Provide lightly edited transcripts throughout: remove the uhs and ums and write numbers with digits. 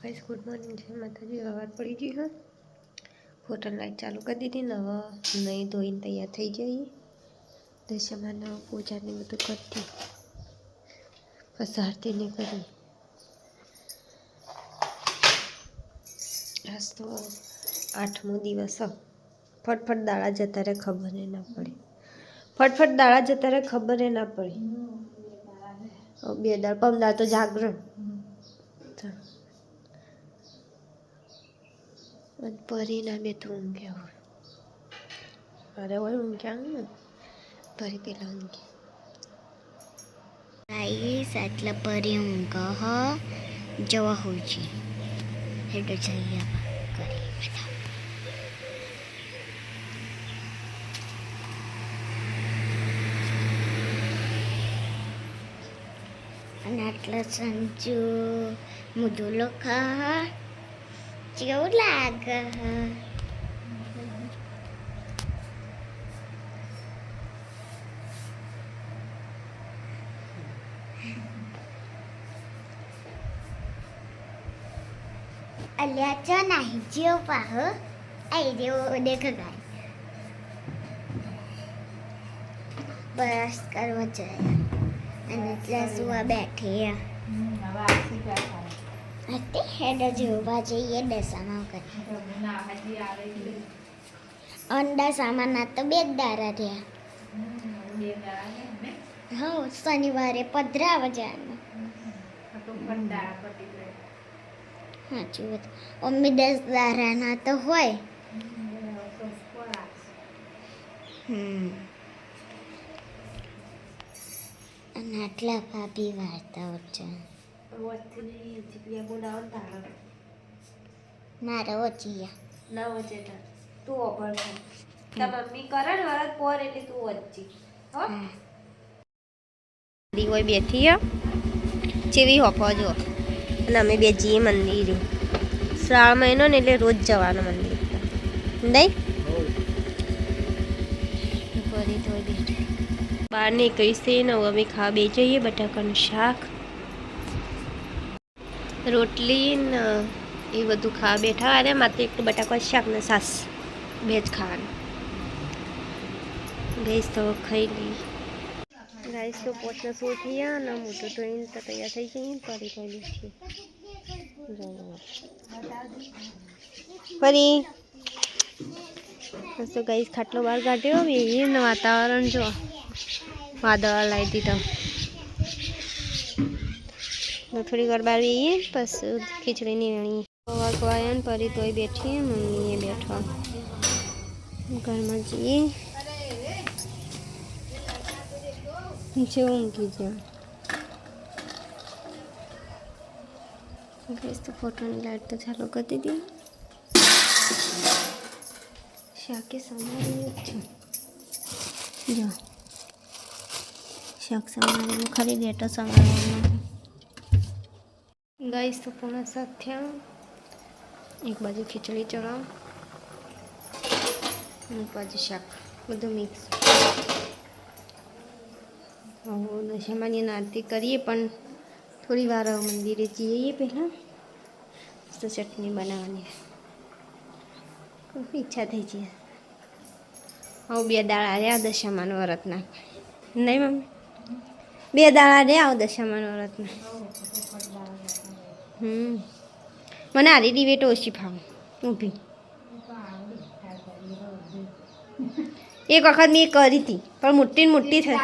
Guys good morning जय माता जी। सवार पड़ी गई है, होटल लाइट चालू कर दी थी। नवा नहीं धोईने तैयार थी जाइए। दशमा नव पूजा ने બધું કરતી બસ આરતી ને કરી। આજ તો 8મો દિવસ। ફટફટ દાડા જતા રહે ખબર ના પડી। ફટફટ દાડા જતા રહે ખબર ના પડી। બે દાડ પમદાર તો જાગરણ પરીના બે તો ઊંઘ્યા હોય। અરે હોય ઊંઘ્યા ને પરી પેલા ઊંઘી। ગાઈસ આટલા પરી ઊંઘ જવા હોય છે એટલે જઈએ કરી બધા। અને આટલા સંજુ મુધું લખા કેવું લાગે। અલ્યા ચો નહીં જેવો પાહો આઈ જેવો દેખ ગાય બસ કરવા જાય અને એટલા સુવા બેઠી હતી હેડ જોવા જઈએ દશામાં કરી અંડા સામાના તો બે દારા રહ્યા। હા શનિવારે પધરાવા જવાનું સાચું વાત। મમ્મી 10 દારાના તો હોય। અને આટલા ભાભી વાર્તાઓ છે મારા ઓછિયા ના વચ્ચે તું ઓભળ તા મમ્મી કરે ને વરત પોર એટલે તું વચ્ચે હો દી હોય બેઠી હે ચેવી હોફો જો અને અમે બે જઈએ મંદિરે। શ્રાવણ મહિનો ને એટલે રોજ જવાનું મંદિર નહીં પરી તો બેઠી બહાર નીકળી છે ને અમે ખાવા બે જઈએ। બટાકાનું શાક રોટલી ને એ બધું ખાવા બેઠા। અરે માત્ર એકલું બટાકા શાક ને સાસ ભેજ ખાવાનું। ગઈશ તો ખાઈ લઈ। ગાઈસ તો પોતના શું થયા ને મોટું ધોઈને તો તૈયાર થઈ ગઈ। પરી પડી છે પરી તો ગાઈસ ખાટલો બહાર કાઢ્યો એ વાતાવરણ જો વાદળ લાવી દીધા। થોડી વાર બહાર બેહીએ બસ ખીચડીની વેણી વાગવાયા ને પરી તોય બેઠી મમ્મીએ બેઠા ઘરમાં જઈએ નીચે ઊંઘી જ્યાં ગેસ તો ફોટોની લાઈટ તો ચાલુ કરી દીધી। શાકે સમારેલું જ છે જો શાક સમારેલું ખાલી ડેટો સમારવાનો। ગાઈસ તો 6:45 થયા। એક બાજુ ખીચડી ચડાવ એક બાજુ શાક બધું મિક્સ। દશામાની આરતી કરીએ પણ થોડી વાર મંદિરે જઈએ પહેલાં તો ચટણી બનાવવાની ઈચ્છા થઈ છે। હવે 2 દાડા રહ્યા દશામાનું વ્રતના નહીં મમ્મી 2 દાડા રહ્યા દશામાનું વ્રતના। મને આરી ડિબેટ ઓછી ફાવે ઊભી। એક વખત મેં કરી હતી પણ મોટી ને મોટી થઈ।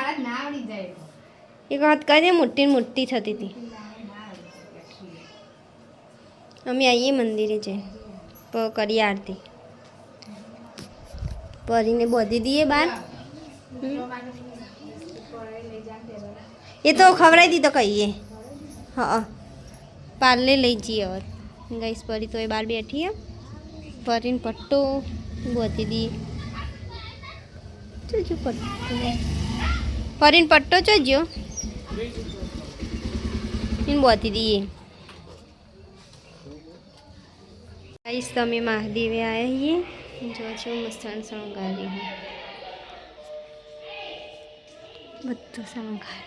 એક વખત કરી મોટી ને મોટી થતી હતી। અમે આવીએ મંદિરે જઈને તો કરીએ આરતી પરીને બોધી દઈએ બહાર। એ તો ખવડાવી દીધો કહીએ હા પાર્લે લઈ જઈએ હવે ગાઈસ। પરી તો એ બહાર બેઠી હે પરીને પટ્ટો બોધી દઈએ જોજો પટ્ટો પરીને પટ્ટો જોજો એને બોધી દઈએ। ગાઈસ તમે મહાદેવે આવ્યા છીએ જો છો મસ્તાન શણગારી બધું શણગાર।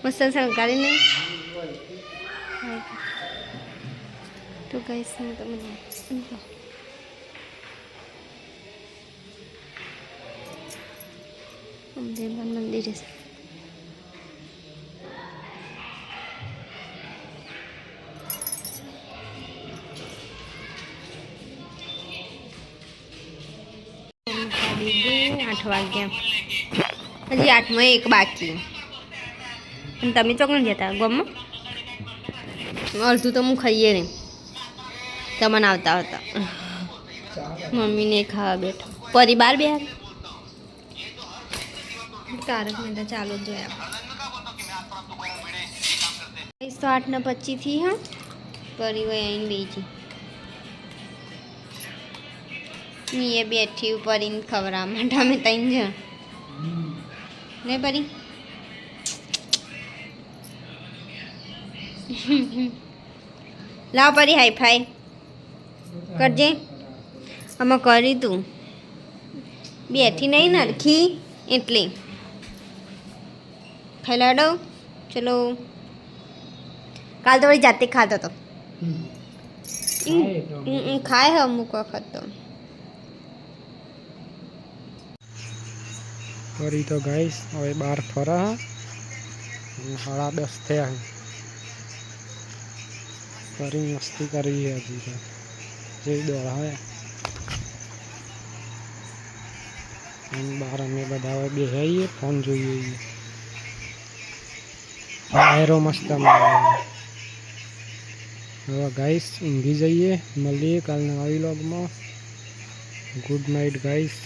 મસ્ત શણગારી નહીં તો ગાઈસ હું તમને અમદેવન મંદિર છે. દીદી 8 વાગ્યા હજી 8માં 1 બાકી અને તમે ચોકન જતા ગમમાં અડધું તો હું ખાઈએ નહીં તમને આવતા આવતા મમ્મીને ખાવા બેઠા પરી બાર બે તારક મહેતા ચાલુ જ જોયા તો 8:25 હા પરી વય આવીને બેસી એ બેઠી પરીને ખવડાવવા માટે અમે 3 જણ ને પરી લાવ પરી હાઈ ફાઈ કરજે આમાં કરી તું બેઠી નહીં નરખી એટલે ખાઈ લાડો ચલો કાલ તો વળી જાતે ખાતો હતો ખાય હે અમુક વખત તો પરી તો ગાઈસ હવે બહાર ફરા 10:30 થયા પરી મસ્તી કરી હજી તો જે દોડા હવે બહાર અમે બધા હવે બેસીએ ફોન જોઈએ વાયરો મસ્ત હવે ગાઈસ ઊંઘી જઈએ મળીએ કાલના નવા વ્લોગમાં ગુડ નાઇટ ગાઈસ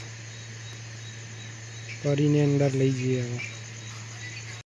પરીને અંદર લઈ જઈએ હવે